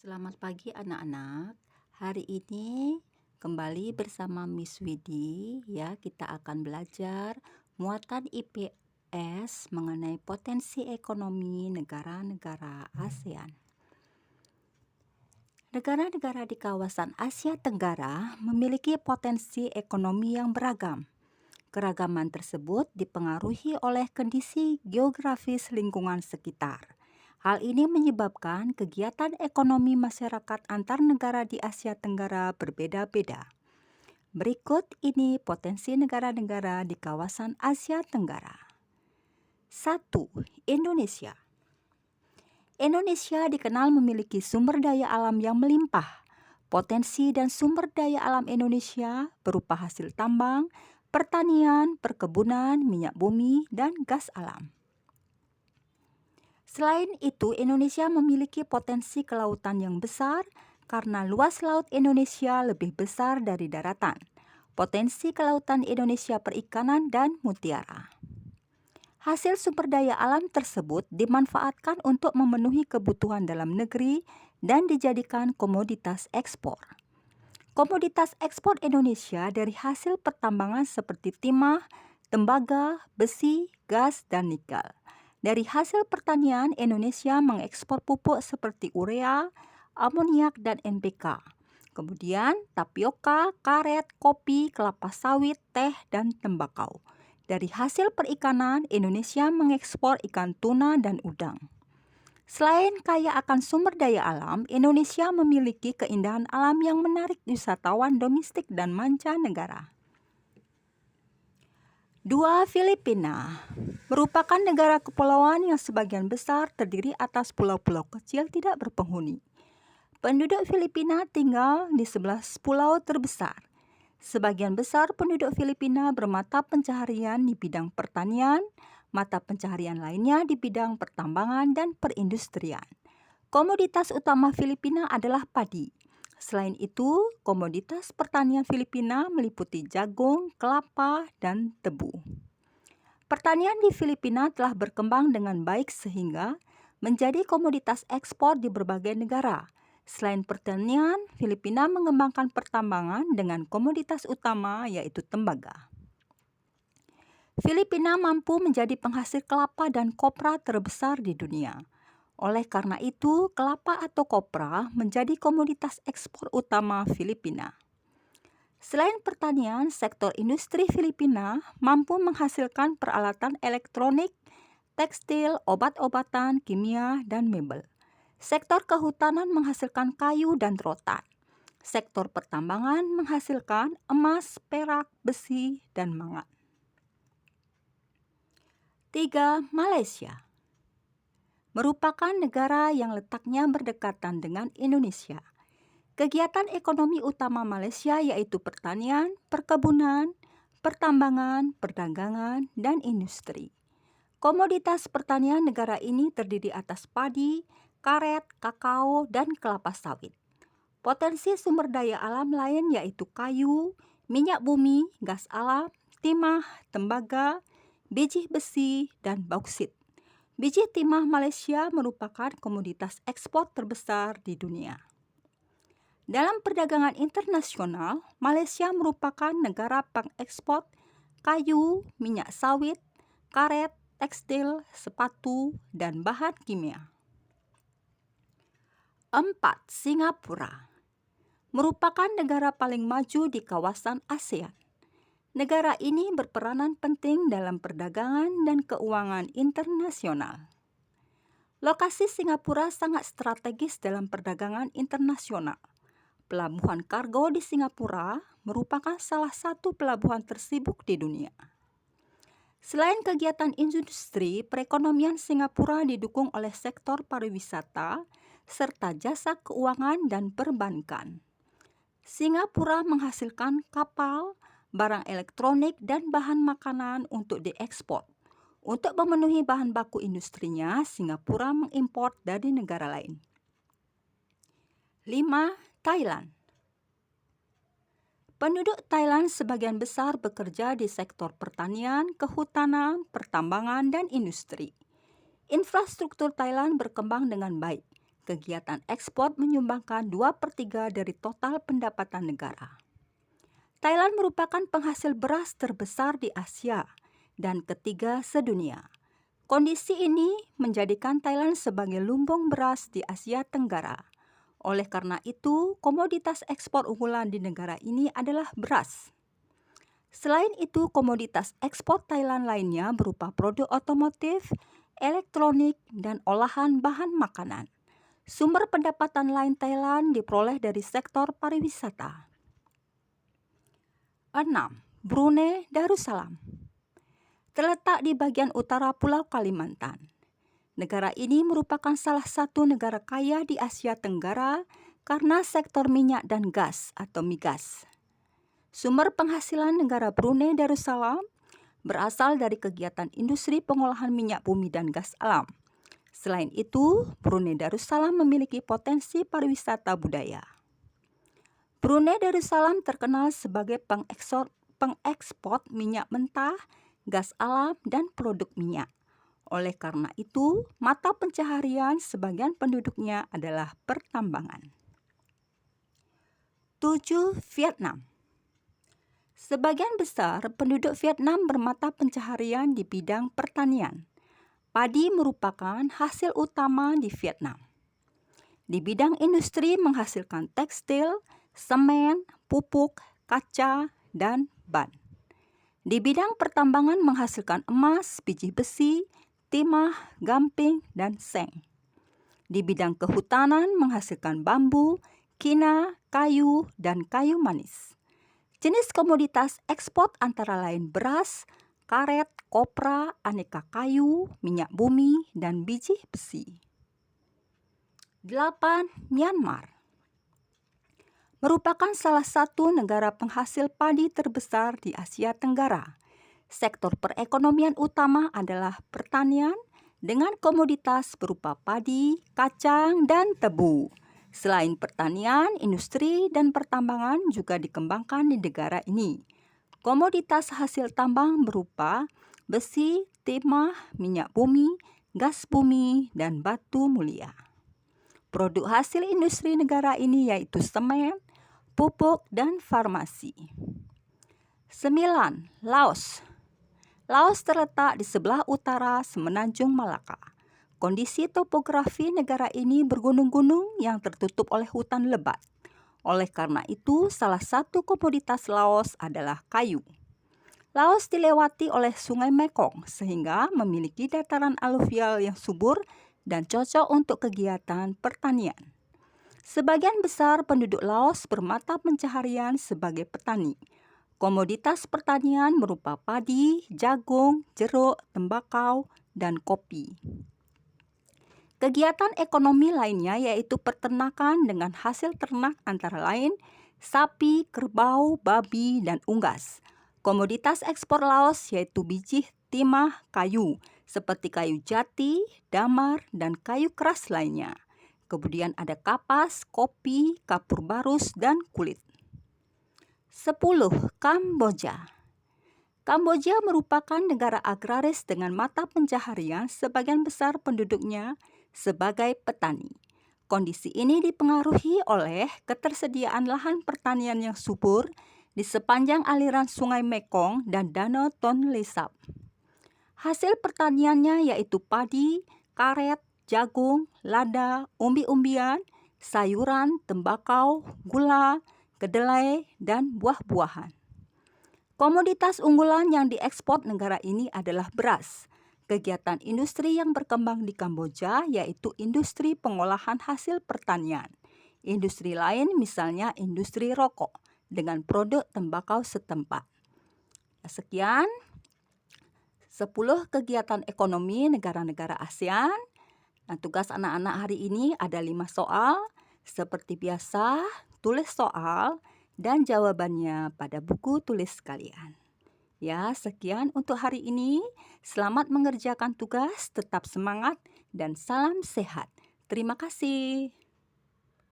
Selamat pagi anak-anak. Hari ini kembali bersama Miss Widi ya, kita akan belajar muatan IPS mengenai potensi ekonomi negara-negara ASEAN. Negara-negara di kawasan Asia Tenggara memiliki potensi ekonomi yang beragam. Keragaman tersebut dipengaruhi oleh kondisi geografis lingkungan sekitar. Hal ini menyebabkan kegiatan ekonomi masyarakat antar negara di Asia Tenggara berbeda-beda. Berikut ini potensi negara-negara di kawasan Asia Tenggara. 1. Indonesia. Indonesia dikenal memiliki sumber daya alam yang melimpah. Potensi dan sumber daya alam Indonesia berupa hasil tambang, pertanian, perkebunan, minyak bumi, dan gas alam. Selain itu, Indonesia memiliki potensi kelautan yang besar karena luas laut Indonesia lebih besar dari daratan. Potensi kelautan Indonesia perikanan dan mutiara. Hasil sumber daya alam tersebut dimanfaatkan untuk memenuhi kebutuhan dalam negeri dan dijadikan komoditas ekspor. Komoditas ekspor Indonesia dari hasil pertambangan seperti timah, tembaga, besi, gas, dan nikel. Dari hasil pertanian, Indonesia mengekspor pupuk seperti urea, amoniak, dan NPK. Kemudian tapioka, karet, kopi, kelapa sawit, teh, dan tembakau. Dari hasil perikanan, Indonesia mengekspor ikan tuna dan udang. Selain kaya akan sumber daya alam, Indonesia memiliki keindahan alam yang menarik wisatawan domestik dan mancanegara. 2. Filipina merupakan negara kepulauan yang sebagian besar terdiri atas pulau-pulau kecil tidak berpenghuni. Penduduk Filipina tinggal di 11 pulau terbesar. Sebagian besar penduduk Filipina bermata pencaharian di bidang pertanian, mata pencaharian lainnya di bidang pertambangan dan perindustrian. Komoditas utama Filipina adalah padi. Selain itu, komoditas pertanian Filipina meliputi jagung, kelapa, dan tebu. Pertanian di Filipina telah berkembang dengan baik sehingga menjadi komoditas ekspor di berbagai negara. Selain pertanian, Filipina mengembangkan pertambangan dengan komoditas utama yaitu tembaga. Filipina mampu menjadi penghasil kelapa dan kopra terbesar di dunia. Oleh karena itu, kelapa atau kopra menjadi komoditas ekspor utama Filipina. Selain pertanian, sektor industri Filipina mampu menghasilkan peralatan elektronik, tekstil, obat-obatan, kimia, dan mebel. Sektor kehutanan menghasilkan kayu dan rotan. Sektor pertambangan menghasilkan emas, perak, besi, dan mangan. 3. Malaysia merupakan negara yang letaknya berdekatan dengan Indonesia. Kegiatan ekonomi utama Malaysia yaitu pertanian, perkebunan, pertambangan, perdagangan, dan industri. Komoditas pertanian negara ini terdiri atas padi, karet, kakao, dan kelapa sawit. Potensi sumber daya alam lain yaitu kayu, minyak bumi, gas alam, timah, tembaga, biji besi, dan bauksit. Biji timah Malaysia merupakan komoditas ekspor terbesar di dunia. Dalam perdagangan internasional, Malaysia merupakan negara pengekspor kayu, minyak sawit, karet, tekstil, sepatu, dan bahan kimia. 4. Singapura merupakan negara paling maju di kawasan ASEAN. Negara ini berperanan penting dalam perdagangan dan keuangan internasional. Lokasi Singapura sangat strategis dalam perdagangan internasional. Pelabuhan kargo di Singapura merupakan salah satu pelabuhan tersibuk di dunia. Selain kegiatan industri, perekonomian Singapura didukung oleh sektor pariwisata serta jasa keuangan dan perbankan. Singapura menghasilkan kapal, barang elektronik, dan bahan makanan untuk diekspor. Untuk memenuhi bahan baku industrinya, Singapura mengimpor dari negara lain. 5. Thailand. Penduduk Thailand sebagian besar bekerja di sektor pertanian, kehutanan, pertambangan, dan industri. Infrastruktur Thailand berkembang dengan baik. Kegiatan ekspor menyumbangkan 2/3 dari total pendapatan negara. Thailand merupakan penghasil beras terbesar di Asia dan ketiga sedunia. Kondisi ini menjadikan Thailand sebagai lumbung beras di Asia Tenggara. Oleh karena itu, komoditas ekspor unggulan di negara ini adalah beras. Selain itu, komoditas ekspor Thailand lainnya berupa produk otomotif, elektronik, dan olahan bahan makanan. Sumber pendapatan lain Thailand diperoleh dari sektor pariwisata. 6. Brunei Darussalam. Terletak di bagian utara Pulau Kalimantan. Negara ini merupakan salah satu negara kaya di Asia Tenggara karena sektor minyak dan gas atau migas. Sumber penghasilan negara Brunei Darussalam berasal dari kegiatan industri pengolahan minyak bumi dan gas alam. Selain itu, Brunei Darussalam memiliki potensi pariwisata budaya. Brunei Darussalam terkenal sebagai pengekspor minyak mentah, gas alam, dan produk minyak. Oleh karena itu, mata pencaharian sebagian penduduknya adalah pertambangan. 7. Vietnam. Sebagian besar penduduk Vietnam bermata pencaharian di bidang pertanian. Padi merupakan hasil utama di Vietnam. Di bidang industri menghasilkan tekstil, semen, pupuk, kaca, dan ban. Di bidang pertambangan menghasilkan emas, biji besi, timah, gamping, dan seng. Di bidang kehutanan menghasilkan bambu, kina, kayu, dan kayu manis. Jenis komoditas ekspor antara lain beras, karet, kopra, aneka kayu, minyak bumi, dan biji besi. 8. Myanmar merupakan salah satu negara penghasil padi terbesar di Asia Tenggara. Sektor perekonomian utama adalah pertanian dengan komoditas berupa padi, kacang, dan tebu. Selain pertanian, industri, dan pertambangan juga dikembangkan di negara ini. Komoditas hasil tambang berupa besi, timah, minyak bumi, gas bumi, dan batu mulia. Produk hasil industri negara ini yaitu semen, pupuk, dan farmasi. 9. Laos. Laos terletak di sebelah utara Semenanjung Malaka. Kondisi topografi negara ini bergunung-gunung yang tertutup oleh hutan lebat. Oleh karena itu, salah satu komoditas Laos adalah kayu. Laos dilewati oleh Sungai Mekong sehingga memiliki dataran aluvial yang subur dan cocok untuk kegiatan pertanian. Sebagian besar penduduk Laos bermata pencaharian sebagai petani. Komoditas pertanian berupa padi, jagung, jeruk, tembakau, dan kopi. Kegiatan ekonomi lainnya yaitu peternakan dengan hasil ternak antara lain sapi, kerbau, babi, dan unggas. Komoditas ekspor Laos yaitu biji timah kayu seperti kayu jati, damar, dan kayu keras lainnya. Kemudian ada kapas, kopi, kapur barus, dan kulit. 10. Kamboja. Kamboja merupakan negara agraris dengan mata pencaharian sebagian besar penduduknya sebagai petani. Kondisi ini dipengaruhi oleh ketersediaan lahan pertanian yang subur di sepanjang aliran Sungai Mekong dan Danau Tonle Sap. Hasil pertaniannya yaitu padi, karet, jagung, lada, umbi-umbian, sayuran, tembakau, gula, kedelai, dan buah-buahan. Komoditas unggulan yang diekspor negara ini adalah beras. Kegiatan industri yang berkembang di Kamboja yaitu industri pengolahan hasil pertanian. Industri lain misalnya industri rokok dengan produk tembakau setempat. Sekian 10 kegiatan ekonomi negara-negara ASEAN. Nah, tugas anak-anak hari ini ada 5 soal. Seperti biasa, tulis soal dan jawabannya pada buku tulis kalian. Ya, sekian untuk hari ini. Selamat mengerjakan tugas, tetap semangat, dan salam sehat. Terima kasih.